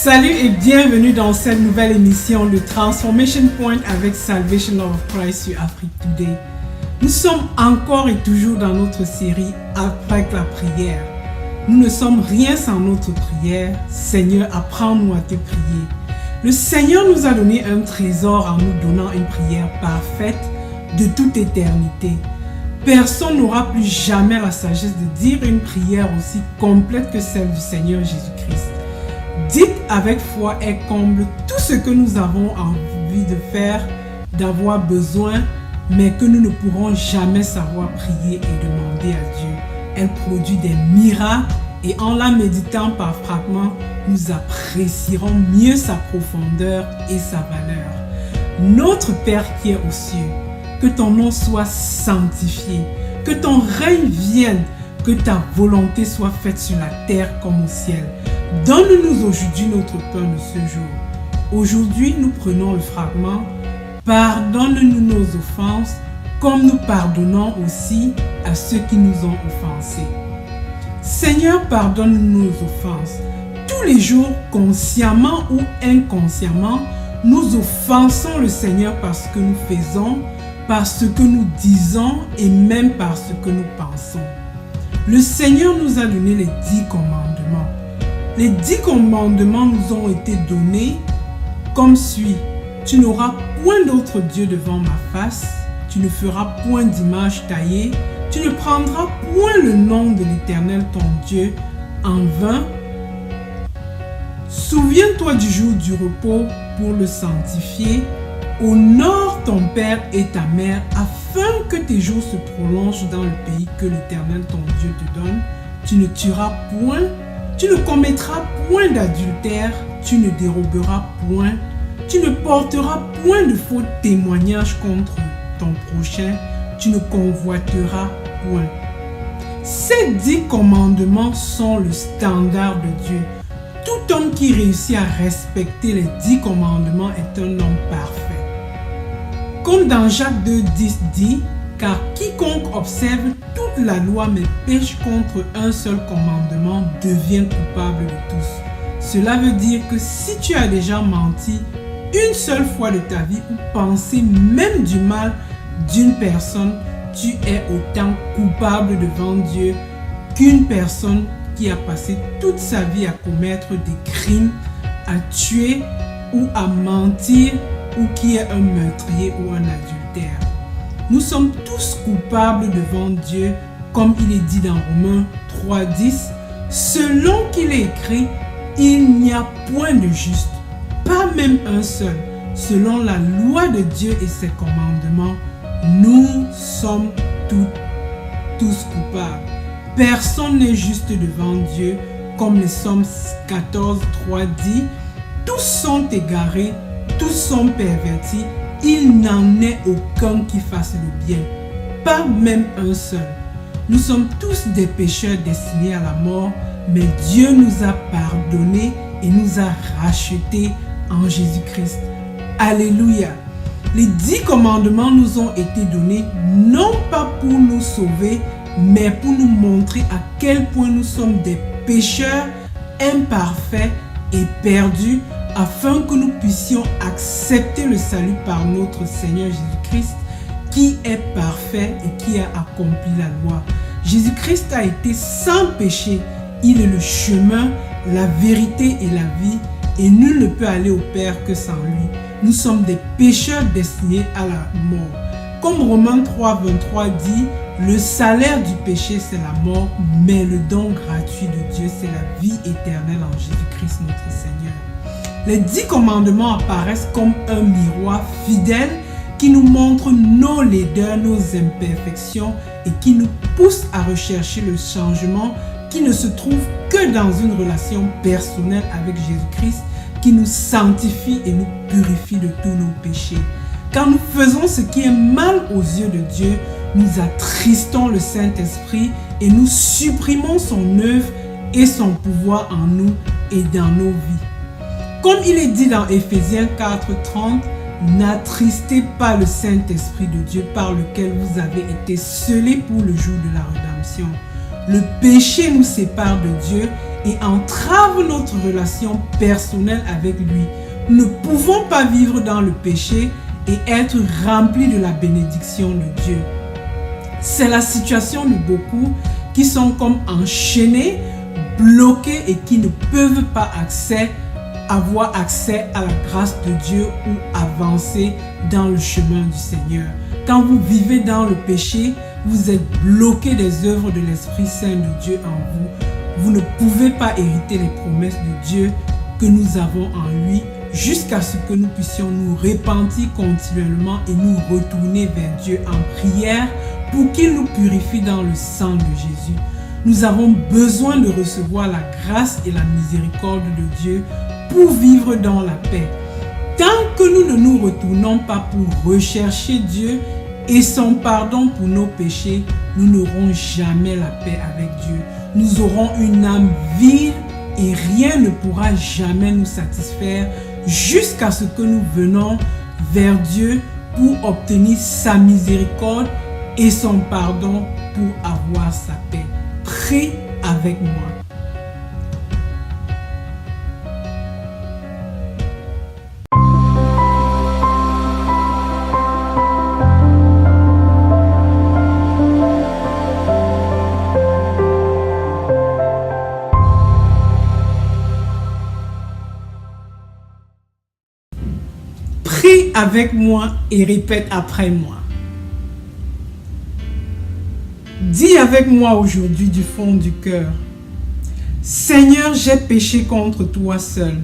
Salut et bienvenue dans cette nouvelle émission de Transformation Point avec Salvation of Christ sur Afrique Today. Nous sommes encore et toujours dans notre série Avec la prière. Nous ne sommes rien sans notre prière. Seigneur, apprends-nous à te prier. Le Seigneur nous a donné un trésor en nous donnant une prière parfaite de toute éternité. Personne n'aura plus jamais la sagesse de dire une prière aussi complète que celle du Seigneur Jésus-Christ. Dites avec foi et comble tout ce que nous avons envie de faire, d'avoir besoin, mais que nous ne pourrons jamais savoir prier et demander à Dieu. Elle produit des miracles et en la méditant par fragments, nous apprécierons mieux sa profondeur et sa valeur. Notre Père qui est aux cieux, que ton nom soit sanctifié, que ton règne vienne, que ta volonté soit faite sur la terre comme au ciel. Donne-nous aujourd'hui notre pain de ce jour. Aujourd'hui, nous prenons le fragment « Pardonne-nous nos offenses, comme nous pardonnons aussi à ceux qui nous ont offensés. » Seigneur, pardonne-nous nos offenses. Tous les jours, consciemment ou inconsciemment, nous offensons le Seigneur par ce que nous faisons, par ce que nous disons et même par ce que nous pensons. Le Seigneur nous a donné les 10 commandements. Les 10 commandements nous ont été donnés comme suit. Tu n'auras point d'autre Dieu devant ma face. Tu ne feras point d'image taillée. Tu ne prendras point le nom de l'Éternel ton Dieu en vain. Souviens-toi du jour du repos pour le sanctifier. Honore ton père et ta mère afin que tes jours se prolongent dans le pays que l'Éternel ton Dieu te donne. Tu ne tueras point. Tu ne commettras point d'adultère, tu ne déroberas point, tu ne porteras point de faux témoignages contre ton prochain, tu ne convoiteras point. Ces 10 commandements sont le standard de Dieu. Tout homme qui réussit à respecter les 10 commandements est un homme parfait. Comme dans Jacques 2,10 dit, car quiconque observe toute la loi mais pêche contre un seul commandement devient coupable de tous. Cela veut dire que si tu as déjà menti une seule fois de ta vie ou pensé même du mal d'une personne, tu es autant coupable devant Dieu qu'une personne qui a passé toute sa vie à commettre des crimes, à tuer ou à mentir ou qui est un meurtrier ou un adultère. Nous sommes tous coupables devant Dieu, comme il est dit dans Romains 3,10. Selon qu'il est écrit, il n'y a point de juste, pas même un seul. Selon la loi de Dieu et ses commandements, nous sommes tous coupables. Personne n'est juste devant Dieu, comme les Psaumes 14,3 dit. Tous sont égarés, tous sont pervertis. Il n'en est aucun qui fasse le bien, pas même un seul. Nous sommes tous des pécheurs destinés à la mort, mais Dieu nous a pardonnés et nous a rachetés en Jésus-Christ. Alléluia! Les 10 commandements nous ont été donnés non pas pour nous sauver, mais pour nous montrer à quel point nous sommes des pécheurs imparfaits et perdus, afin que nous puissions accepter le salut par notre Seigneur Jésus-Christ, qui est parfait et qui a accompli la loi. Jésus-Christ a été sans péché. Il est le chemin, la vérité et la vie, et nul ne peut aller au Père que sans lui. Nous sommes des pécheurs destinés à la mort. Comme Romains 3,23 dit, le salaire du péché c'est la mort, mais le don gratuit de Dieu c'est la vie éternelle en Jésus-Christ notre Seigneur. Les 10 commandements apparaissent comme un miroir fidèle qui nous montre nos laideurs, nos imperfections et qui nous pousse à rechercher le changement qui ne se trouve que dans une relation personnelle avec Jésus-Christ qui nous sanctifie et nous purifie de tous nos péchés. Quand nous faisons ce qui est mal aux yeux de Dieu, nous attristons le Saint-Esprit et nous supprimons son œuvre et son pouvoir en nous et dans nos vies. Comme il est dit dans Éphésiens 4:30, n'attristez pas le Saint-Esprit de Dieu par lequel vous avez été scellés pour le jour de la rédemption. Le péché nous sépare de Dieu et entrave notre relation personnelle avec lui. Nous ne pouvons pas vivre dans le péché et être remplis de la bénédiction de Dieu. C'est la situation de beaucoup qui sont comme enchaînés, bloqués et qui ne peuvent pas avoir accès à la grâce de Dieu ou avancer dans le chemin du Seigneur. Quand vous vivez dans le péché, vous êtes bloqué des œuvres de l'Esprit Saint de Dieu en vous. Vous ne pouvez pas hériter les promesses de Dieu que nous avons en lui jusqu'à ce que nous puissions nous repentir continuellement et nous retourner vers Dieu en prière pour qu'il nous purifie dans le sang de Jésus. Nous avons besoin de recevoir la grâce et la miséricorde de Dieu pour vivre dans la paix. Tant que nous ne nous retournons pas pour rechercher Dieu et son pardon pour nos péchés, nous n'aurons jamais la paix avec Dieu. Nous aurons une âme vide et rien ne pourra jamais nous satisfaire jusqu'à ce que nous venons vers Dieu pour obtenir sa miséricorde et son pardon pour avoir sa paix. Prie avec moi. Prie avec moi et répète après moi. Dis avec moi aujourd'hui du fond du cœur: Seigneur, j'ai péché contre toi seul.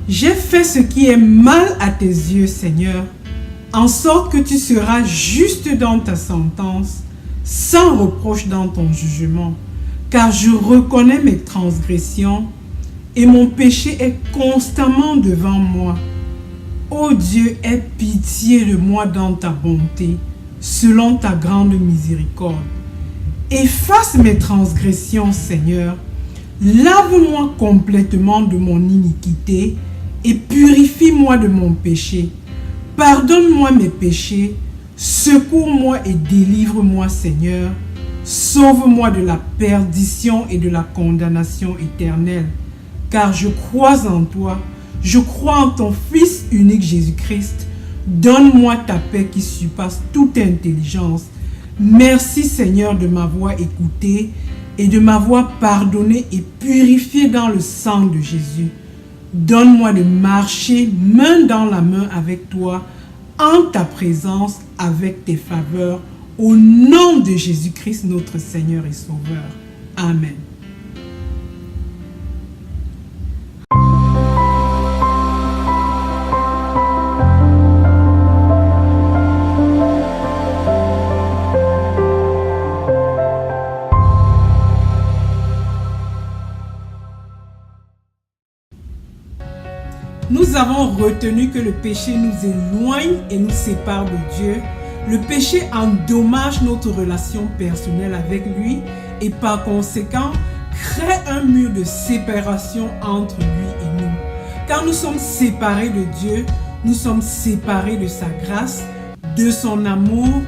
J'ai fait ce qui est mal à tes yeux, Seigneur, en sorte que tu seras juste dans ta sentence, sans reproche dans ton jugement, car je reconnais mes transgressions et mon péché est constamment devant moi. Ô Dieu, aie pitié de moi dans ta bonté, selon ta grande miséricorde. Efface mes transgressions, Seigneur. Lave-moi complètement de mon iniquité et purifie-moi de mon péché. Pardonne-moi mes péchés, secours-moi et délivre-moi, Seigneur. Sauve-moi de la perdition et de la condamnation éternelle, car je crois en toi. Je crois en ton Fils unique Jésus-Christ. Donne-moi ta paix qui surpasse toute intelligence. Merci Seigneur de m'avoir écouté et de m'avoir pardonné et purifié dans le sang de Jésus. Donne-moi de marcher main dans la main avec toi, en ta présence, avec tes faveurs, au nom de Jésus-Christ notre Seigneur et Sauveur. Amen. Nous avons retenu que le péché nous éloigne et nous sépare de Dieu. Le péché endommage notre relation personnelle avec lui et par conséquent crée un mur de séparation entre lui et nous. Quand nous sommes séparés de Dieu, nous sommes séparés de sa grâce, de son amour,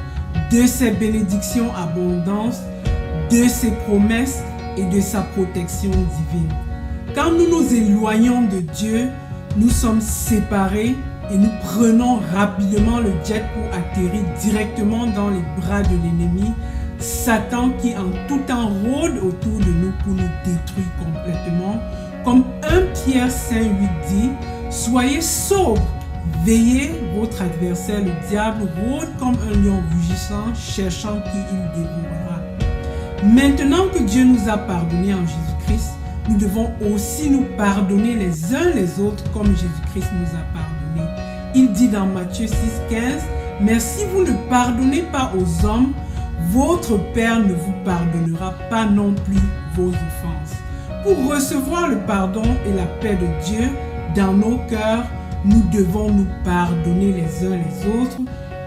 de ses bénédictions abondantes, de ses promesses et de sa protection divine. Quand nous nous éloignons de Dieu, nous sommes séparés et nous prenons rapidement le jet pour atterrir directement dans les bras de l'ennemi, Satan qui en tout temps rôde autour de nous pour nous détruire complètement. Comme 1 Pierre 5:8 dit, soyez sobres, veillez, votre adversaire le diable rôde comme un lion rugissant, cherchant qui il dévorera. Maintenant que Dieu nous a pardonné en Jésus-Christ, nous devons aussi nous pardonner les uns les autres comme Jésus-Christ nous a pardonnés. Il dit dans Matthieu 6,15, « Mais si vous ne pardonnez pas aux hommes, votre Père ne vous pardonnera pas non plus vos offenses. » Pour recevoir le pardon et la paix de Dieu dans nos cœurs, nous devons nous pardonner les uns les autres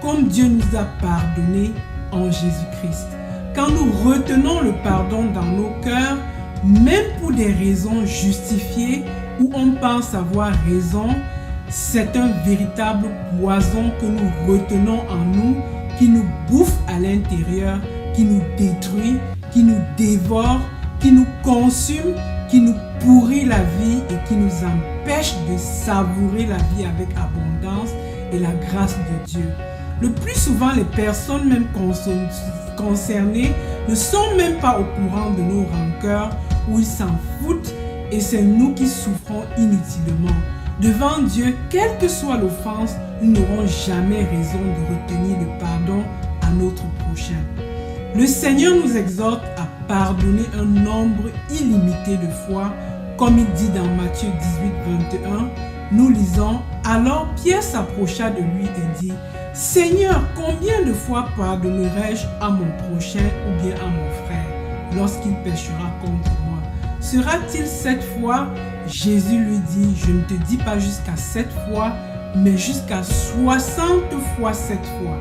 comme Dieu nous a pardonnés en Jésus-Christ. Quand nous retenons le pardon dans nos cœurs, même pour des raisons justifiées où on pense avoir raison, c'est un véritable poison que nous retenons en nous, qui nous bouffe à l'intérieur, qui nous détruit, qui nous dévore, qui nous consume, qui nous pourrit la vie et qui nous empêche de savourer la vie avec abondance et la grâce de Dieu. Le plus souvent, les personnes même concernées ne sont même pas au courant de nos rancœurs ou ils s'en foutent et c'est nous qui souffrons inutilement. Devant Dieu, quelle que soit l'offense, nous n'aurons jamais raison de retenir le pardon à notre prochain. Le Seigneur nous exhorte à pardonner un nombre illimité de fois, comme il dit dans Matthieu 18, 21. Nous lisons, « Alors Pierre s'approcha de lui et dit, « Seigneur, combien de fois pardonnerai-je à mon prochain ou bien à mon frère lorsqu'il péchera contre moi? Sera-t-il 7 fois ?» Jésus lui dit, « Je ne te dis pas jusqu'à 7 fois, mais jusqu'à 60 fois 7 fois. »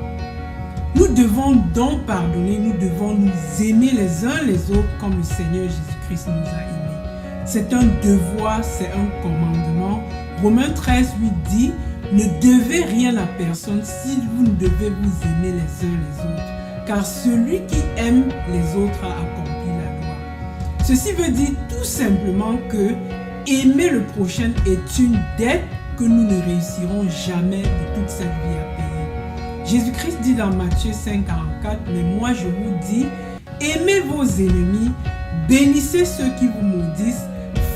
Nous devons donc pardonner, nous devons nous aimer les uns les autres comme le Seigneur Jésus-Christ nous a aimés. C'est un devoir, c'est un commandement. Romains 13, 8 dit, « Ne devez rien à personne si vous ne devez vous aimer les uns les autres, car celui qui aime les autres a accompli la loi. » Ceci veut dire tout simplement que aimer le prochain est une dette que nous ne réussirons jamais de toute cette vie à payer. Jésus-Christ dit dans Matthieu 5, 44, « Mais moi je vous dis, aimez vos ennemis, bénissez ceux qui vous maudissent,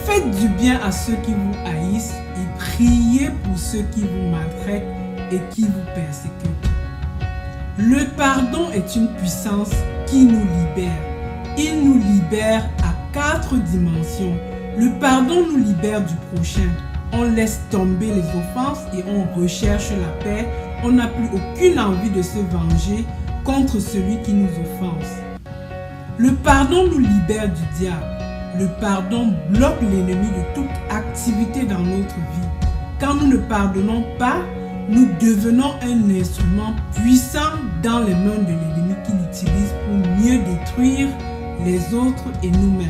faites du bien à ceux qui vous haïssent et priez pour ceux qui vous maltraitent et qui vous persécutent. » Le pardon est une puissance qui nous libère. Il nous libère à 4 dimensions. Le pardon nous libère du prochain. On laisse tomber les offenses et on recherche la paix. On n'a plus aucune envie de se venger contre celui qui nous offense. Le pardon nous libère du diable. Le pardon bloque l'ennemi de toute activité dans notre vie. Quand nous ne pardonnons pas, nous devenons un instrument puissant dans les mains de l'ennemi qui l'utilise pour mieux détruire les autres et nous-mêmes.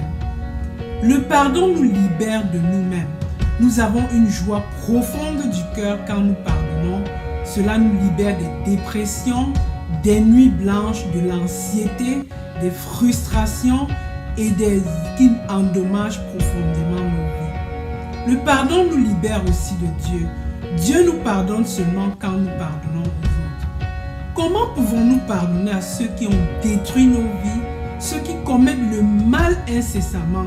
Le pardon nous libère de nous-mêmes. Nous avons une joie profonde du cœur quand nous pardonnons. Cela nous libère des dépressions, des nuits blanches, de l'anxiété, des frustrations et qui endommagent profondément nos vies. Le pardon nous libère aussi de Dieu. Dieu nous pardonne seulement quand nous pardonnons aux autres. Comment pouvons-nous pardonner à ceux qui ont détruit nos vies, ceux qui commettent le mal incessamment?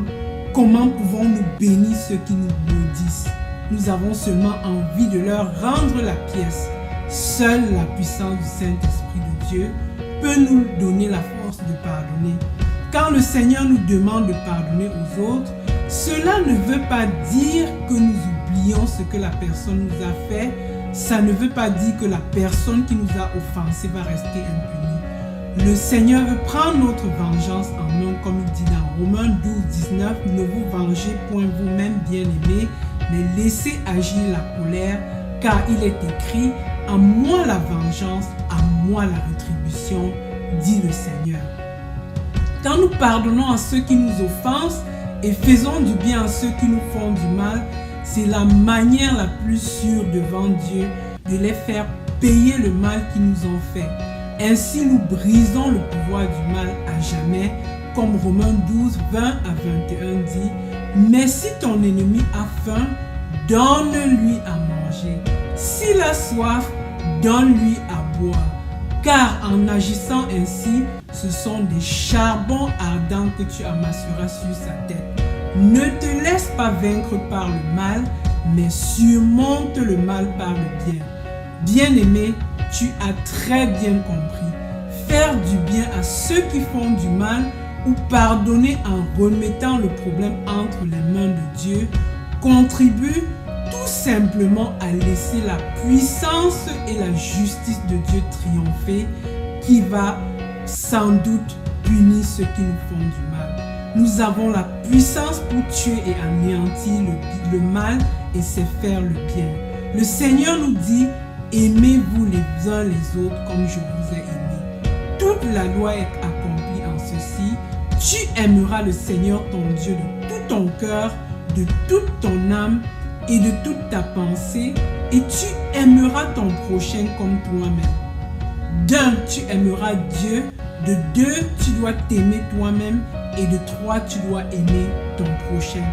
Comment pouvons-nous bénir ceux qui nous maudissent? Nous avons seulement envie de leur rendre la pièce. Seule la puissance du Saint-Esprit de Dieu peut nous donner la force de pardonner. Quand le Seigneur nous demande de pardonner aux autres, cela ne veut pas dire que nous oublions ce que la personne nous a fait. Ça ne veut pas dire que la personne qui nous a offensés va rester impunie. Le Seigneur veut prendre notre vengeance en main, comme il dit dans Romains 12, 19. Ne vous vengez point vous-même, bien-aimés, mais laissez agir la colère, car il est écrit, à moi la vengeance, à moi la rétribution, dit le Seigneur. Quand nous pardonnons à ceux qui nous offensent et faisons du bien à ceux qui nous font du mal, c'est la manière la plus sûre devant Dieu de les faire payer le mal qu'ils nous ont fait. Ainsi, nous brisons le pouvoir du mal à jamais, comme Romains 12, 20 à 21 dit, « Mais si ton ennemi a faim, donne-lui à manger. S'il a soif, donne-lui à boire. Car en agissant ainsi, ce sont des charbons ardents que tu amasseras sur sa tête. Ne te laisse pas vaincre par le mal, mais surmonte le mal par le bien. Bien-aimé, tu as très bien compris. Faire du bien à ceux qui font du mal ou pardonner en remettant le problème entre les mains de Dieu contribue tout simplement à laisser la puissance et la justice de Dieu triompher, qui va sans doute punir ceux qui nous font du mal. Nous avons la puissance pour tuer et anéantir le mal et c'est faire le bien. Le Seigneur nous dit, aimez-vous les uns les autres comme je vous ai aimé. Toute la loi est accomplie en ceci. Tu aimeras le Seigneur ton Dieu de tout ton cœur, de toute ton âme et de toute ta pensée, et tu aimeras ton prochain comme toi-même. D'un, tu aimeras Dieu. De deux, tu dois t'aimer toi-même. Et de trois, tu dois aimer ton prochain.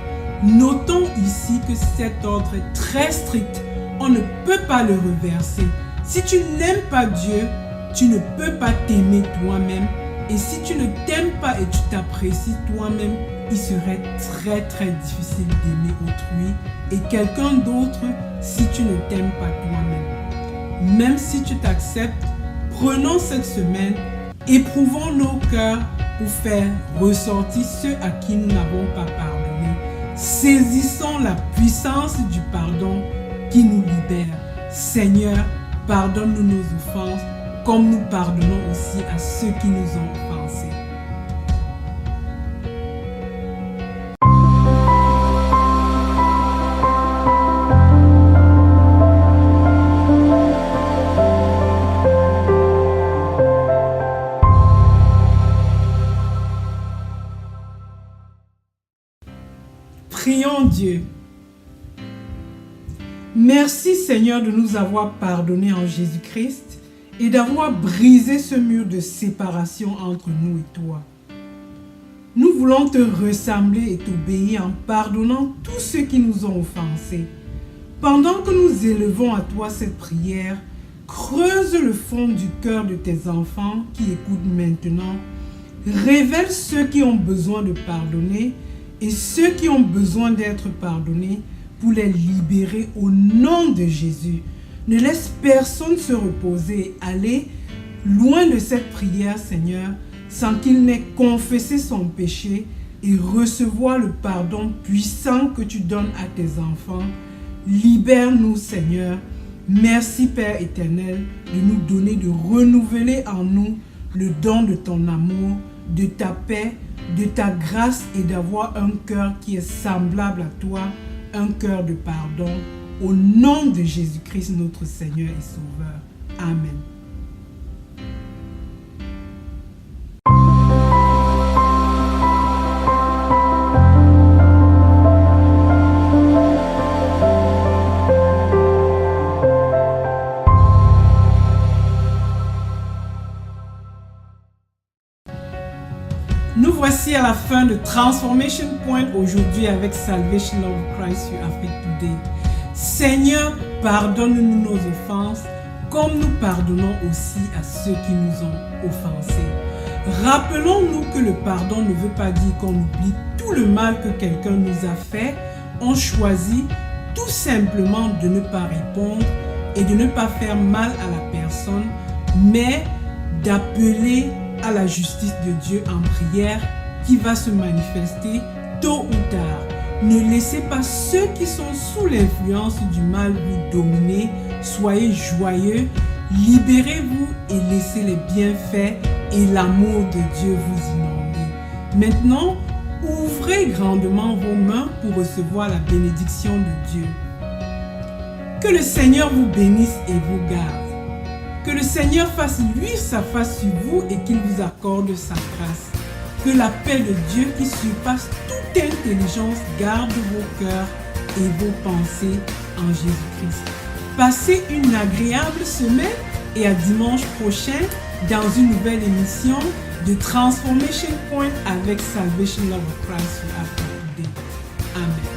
Notons ici que cet ordre est très strict. On ne peut pas le reverser. Si tu n'aimes pas Dieu, tu ne peux pas t'aimer toi-même. Et si tu ne t'aimes pas et tu t'apprécies toi-même, il serait très très difficile d'aimer autrui et quelqu'un d'autre si tu ne t'aimes pas toi-même. Même si tu t'acceptes, prenons cette semaine, éprouvons nos cœurs pour faire ressortir ceux à qui nous n'avons pas pardonné. Saisissons la puissance du pardon qui nous libère. Seigneur, pardonne-nous nos offenses comme nous pardonnons aussi à ceux qui nous ont offensés. Prions Dieu. Merci Seigneur de nous avoir pardonné en Jésus-Christ et d'avoir brisé ce mur de séparation entre nous et toi. Nous voulons te ressembler et t'obéir en pardonnant tous ceux qui nous ont offensés. Pendant que nous élevons à toi cette prière, creuse le fond du cœur de tes enfants qui écoutent maintenant. Révèle ceux qui ont besoin de pardonner et ceux qui ont besoin d'être pardonnés pour les libérer au nom de Jésus. Ne laisse personne se reposer et aller loin de cette prière, Seigneur, sans qu'il n'ait confessé son péché et recevoir le pardon puissant que tu donnes à tes enfants. Libère-nous, Seigneur. Merci, Père éternel, de nous donner, de renouveler en nous le don de ton amour, de ta paix, de ta grâce et d'avoir un cœur qui est semblable à toi, un cœur de pardon. Au nom de Jésus-Christ, notre Seigneur et Sauveur. Amen. Nous voici à la fin de Transformation Point aujourd'hui avec Salvation of Christ sur Afrique Today. Seigneur, pardonne-nous nos offenses comme nous pardonnons aussi à ceux qui nous ont offensés. Rappelons-nous que le pardon ne veut pas dire qu'on oublie tout le mal que quelqu'un nous a fait. On choisit tout simplement de ne pas répondre et de ne pas faire mal à la personne, mais d'appeler à la justice de Dieu en prière qui va se manifester tôt ou tard. Ne laissez pas ceux qui sont sous l'influence du mal vous dominer. Soyez joyeux, libérez-vous et laissez les bienfaits et l'amour de Dieu vous inonder. Maintenant, ouvrez grandement vos mains pour recevoir la bénédiction de Dieu. Que le Seigneur vous bénisse et vous garde. Que le Seigneur fasse luire sa face sur vous et qu'il vous accorde sa grâce. Que la paix de Dieu qui surpasse toute intelligence garde vos cœurs et vos pensées en Jésus-Christ. Passez une agréable semaine et à dimanche prochain dans une nouvelle émission de Transformation Point avec Salvation of Christ sur Afrique Today. Amen.